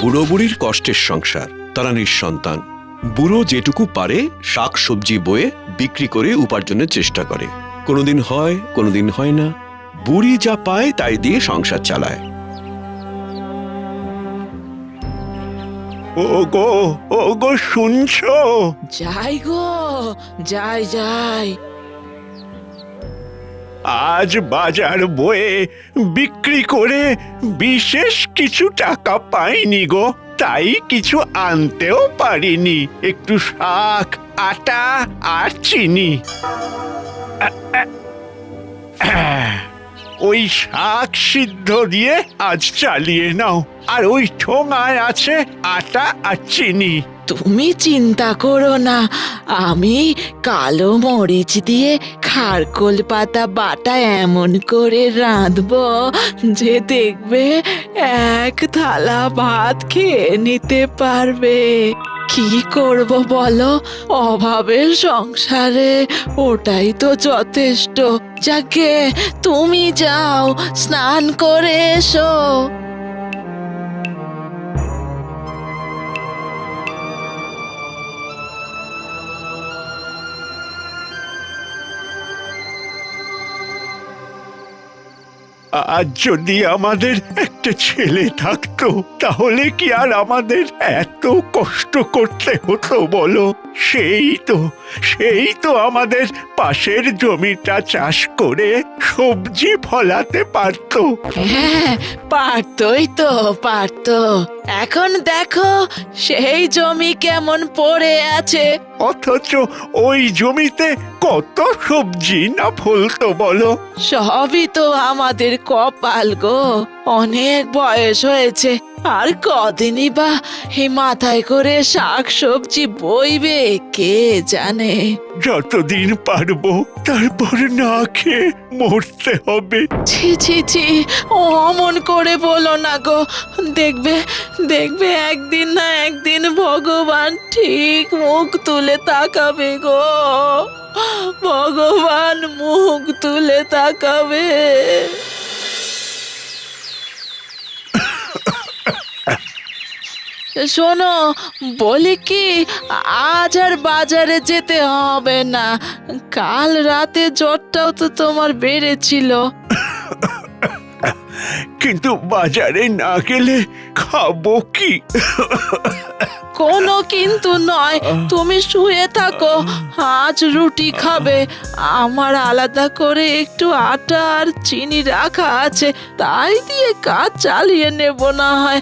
বুড়ো বুড়ির কষ্টের সংসার, তারা নিঃসন্তান। বুড়ো যেটুকু পারে শাক সবজি বয়ে বিক্রি করে উপার্জনের চেষ্টা করে। কোনোদিন হয়, কোনোদিন হয় না। বুড়ি যা পায় তাই দিয়ে সংসার চালায়। ওগো ওগো শুনছো? যাই গো, যাই যাই। আজ বাজার বয়ে বিক্রি করে বিশেষ কিছু টাকা পাইনি গো, তাই কিছু আনতেও পারিনি। একটু শাক, আটা আর চিনি। ওই শাক সিদ্ধ দিয়ে আজ চালিয়ে নাও, আর ওই ঠোঙায় আছে আটা আর চিনি। তুমি চিন্তা করো না, আমি কালো মরিচ দিয়ে খারকোল পাতা বাটা এমন করে রাঁধবো যে দেখবে এক থালা ভাত খেয়ে নিতে পারবে। কি করব বলো, অভাবের সংসারে ওটাই তো যথেষ্ট। যাকে তুমি যাও, স্নান করে এসো। আজ যদি আমাদের একটা ছেলে থাকতো, তাহলে কি আর আমাদের এত কষ্ট করতে হতো বলো? সেই তো আমাদের পাশের জমিটা চাষ করে সবজি ফলাতে পারতো। হ্যাঁ, পারতই তো, পারতো। এখন দেখো সেই জমি কেমন পড়ে আছে। অথচ ওই জমিতে কত সবজি না ফলতো বলো? সবই তো আমাদের কপাল গো। অনেক বয়স হয়েছে, আর কদিনই বা এই মাথায় করে শাক সবজি বইবে কে জানে। যতদিন পারবো, তারপর না খেয়ে মরতে হবে। ছি ছি ছি, অমন করে বলো না গো। দেখবে দেখবে একদিন না একদিন ভগবান ঠিক মুখ তুলে তাকাবে গো। ভগবান মুখ তুলে তাকাবে। শোনো, বলি কি, আজ আর বাজারে যেতে হবে না। কাল রাতে জ্বরটাও তো তোমার বেড়েছিল। কিন্তু বাজারে না গেলে খাবো কি? কোনো কিন্তু নয়, তুমি শুয়ে থাকো। আজ রুটি খাবে, আমার আলাদা করে একটু আটা আর চিনি রাখা আছে, তাই দিয়ে কাজ চালিয়ে নেব না হয়।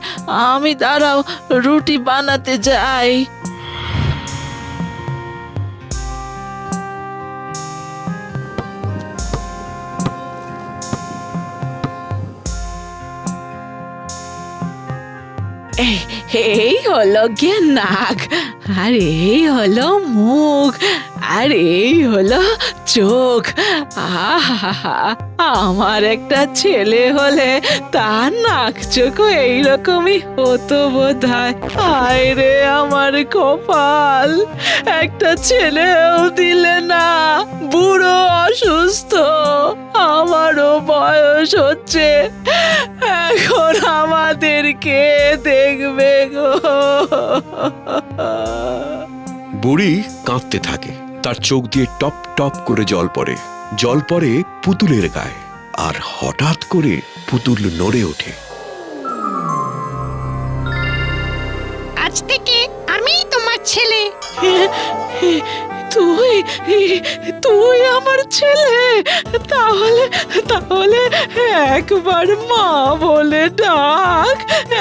আমি দাঁড়াও, রুটি বানাতে যাই। এই হলো গিয়ে নাক, আর এই হলো মুখ, আর এই হলো চোখ। আহা, আমার একটা ছেলে হলে তার নাক চোখও এইরকমই হতো বোধহয়। হায় রে আমার কপাল, একটা ছেলেও দিলে না। বুড়ো অসুস্থ, আমারও বয়স হচ্ছে, এখন আমাদের কে দেখবে গো? বুড়ি কাঁদতে থাকে। তার চোখ দিয়ে টপ টপ করে জল পড়ে। জল পড়ে পুতুলের গায়ে, আর হঠাৎ করে পুতুল নড়ে ওঠে। আজ থেকে আমি তোমার ছেলে। তুই তুই আমার ছেলে? তাহলে তাহলে একবার মা বলে ডাক,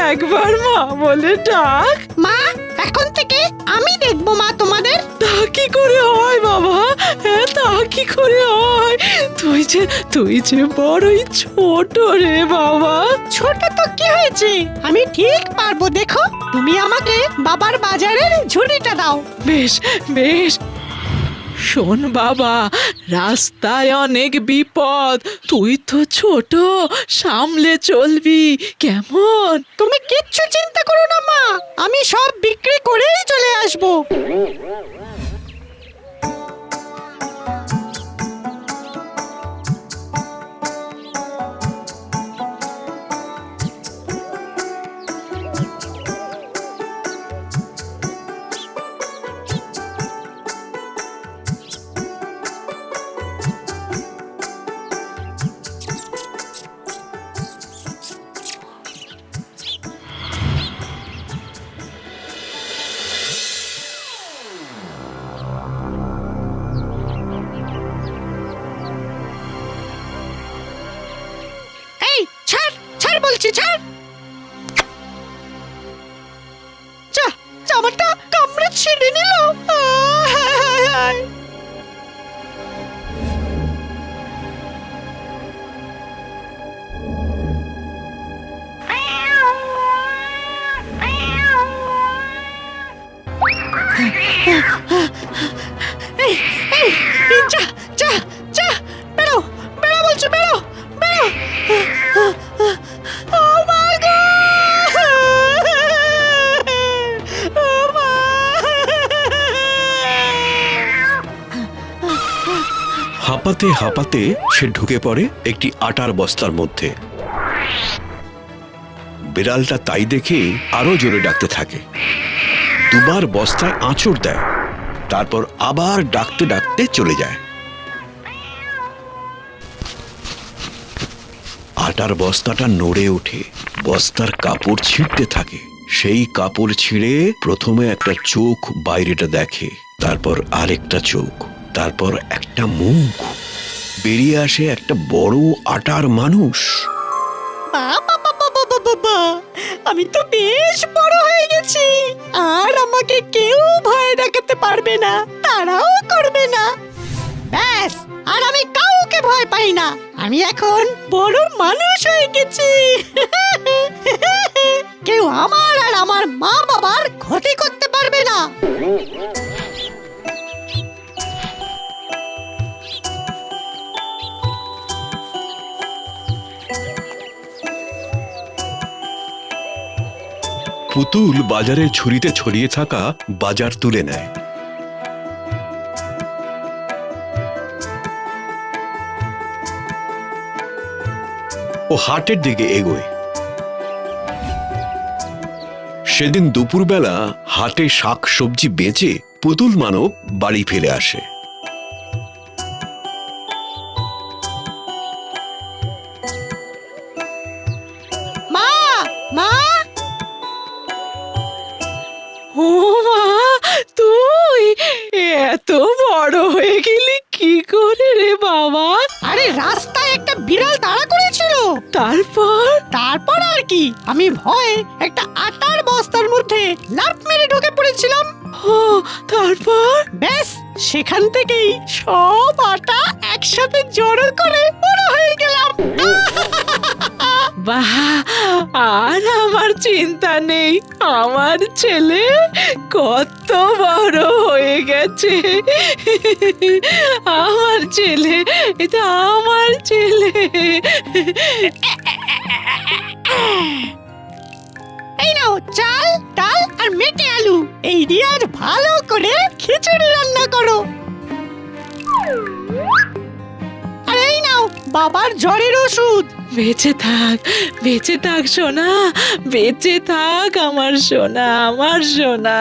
একবার মা বলে ডাক। মা, এখন থেকে আমি দেখবো মা তোমাদের। তা কি করে হয় বাবা? হ্যাঁ, তা কি করে হয়? তুই যে বড়ই ছোট রে বাবা। ছোট তো কি হয়েছে, আমি ঠিক পারবো। দেখো, তুমি আমাকে বাবার বাজারের ঝুড়িটা দাও। বেশ বেশ। শোন বাবা, রাস্তায় অনেক বিপদ, তুই তো ছোট, সামলে চলবি কেমন? তুমি কিচ্ছু চিন্তা করো না মা, আমি সব বিক্রি করেই চলে আসবো। বলছি, ছাড়। যা, জামাটা কামড়ে ছিঁড়ে নিল। যা যা যা, বেরো বেরো বলছি, বেরো বেরো। ও মা গো! ও মা! হাঁপাতে হাঁপাতে সে ঢুকে পড়ে একটি আটার বস্তার মধ্যে। বিড়ালটা তাই দেখে আরো জোরে ডাকতে থাকে। দুবার বস্তায় আঁচড় দেয়, তারপর আবার ডাকতে ডাকতে চলে যায়। আটার বস্তাটা নড়ে ওঠে, বস্তার কাপড় ছিঁড়তে থাকে। সেই কাপড় ছিঁড়ে প্রথমে একটা চোখ বাইরেটা দেখে, তারপর আরেকটা চোখ, তারপর একটা মুখ। বেরিয়ে আসে একটা বড় আটার মানুষ। বাবা বাবা বাবা বাবা, আমি তো বেশ বড় হয়ে গেছি, আর আমাকে কেউ ভয় দেখাতে পারবে না, তারাও করবে না। ব্যাস, আর আমি কাউকে ভয় পাই না। আমি এখন বড় মানুষ হয়ে গেছি। কেউ আমার আর আমার মা বাবার ক্ষতি করতে পারবে না। পুতুল বাজারের ঝুড়িতে ছড়িয়ে থাকা বাজার তুলে নেয়। ও হাটের দিকে এগোয়। সেদিন দুপুরবেলা হাটে শাক সবজি বেচে পুতুল মানব বাড়ি ফিরে আসে। মা মা, ও মা, তুই এত বড় হয়ে গেলি কি করে রে বাবা? আরে রাস্তায় একটা বিড়াল তাড়া করেছিল। তারপর? তারপর আর কি, আমি ভয়ে একটা আটার বস্তার মধ্যে লাফ মেরে ঢুকে পড়েছিলাম। ও, তারপর? ব্যাস, সেখান থেকেই সব আটা একসাথে জড়ো করে বড় হয়ে গেলাম। বাহ, আর আমার চিন্তা নেই, আমার ছেলে কত বড় হয়ে গেছে। আমার ছেলে, এটা আমার ছেলে। এই নাও চাল, ডাল আর মেটে আলু, এই দিয়ে আজ ভালো করে খিচুড়ি রান্না করো। আর এই নাও বাবার জ্বরের ওষুধ। বেঁচে থাক, বেঁচে থাক সোনা, বেঁচে থাক আমার সোনা, আমার সোনা।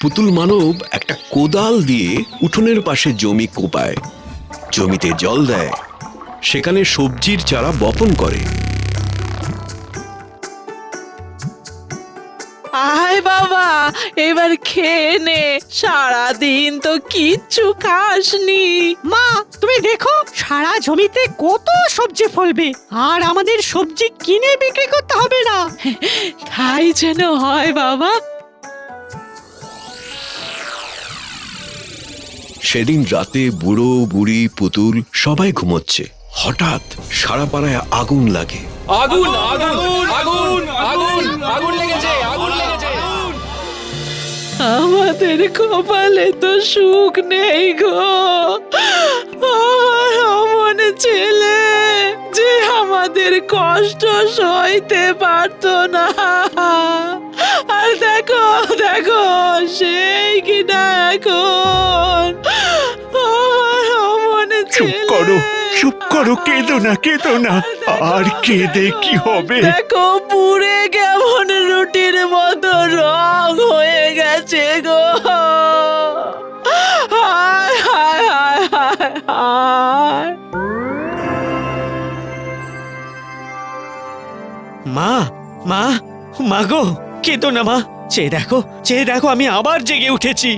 পুতুল মানব একটা কোদাল দিয়ে উঠোনের পাশে জমি কোপায়, জমিতে জল দেয়, সেখানে সবজির চারা বপন করে। আয় বাবা, এবার খেয়ে নে, সারাদিন তো কিচ্ছু খাসনি। মা, তুমি দেখো সারা জমিতে কত সবজি ফলবে, আর আমাদের সবজি কিনে বিক্রি করতে হবে না। তাই যেন হয় বাবা। সেদিন রাতে বুড়ো বুড়ি পুতুল সবাই ঘুমোচ্ছে। হঠাৎ সারা পাড়ায় আগুন লাগে। আগুন আগুন আগুন আগুন আগুন লেগেছে, আগুন লেগেছে। আমাদের কপালে তো সুখ নেই গো। আমার অমন ছেলে যে আমাদের কষ্ট সইতে পারতো না, আর দেখো দেখো সেই কিনা এখন আমার অমন চুপ ছেলে। করো, চুপ করো, কেঁদো না, কেঁদো না। আর কেঁদে কি হবে? দেখো পুড়ে কেমন রুটির মতো রং হয়ে গেছে গো। হায় হায় হায় হায় হায়। মা মা মা গো, কেঁদো না মা। চেয়ে দেখো, চেয়ে দেখো, আমি আবার জেগে উঠেছি।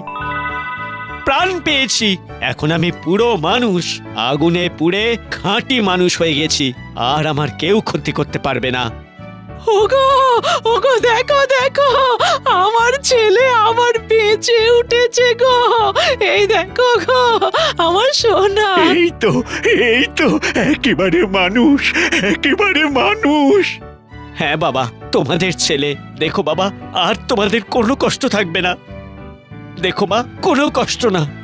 প্রাণ পেয়েছি। এখন আমি পুরো মানুষ, আগুনে পুড়ে খাঁটি মানুষ হয়ে গেছি। আর আমার কেউ ক্ষতি করতে পারবে না। ওগো ওগো দেখো দেখো, আমার ছেলে আবার বেঁচে উঠেছে গো। এই দেখো গো আমার সোনা। এই তো একেবারে মানুষ, একেবারে মানুষ। হ্যাঁ বাবা, তোমাদের ছেলে। দেখো বাবা, আর তোমাদের কোনো কষ্ট থাকবে না। দেখো মা, কোনো কষ্ট না।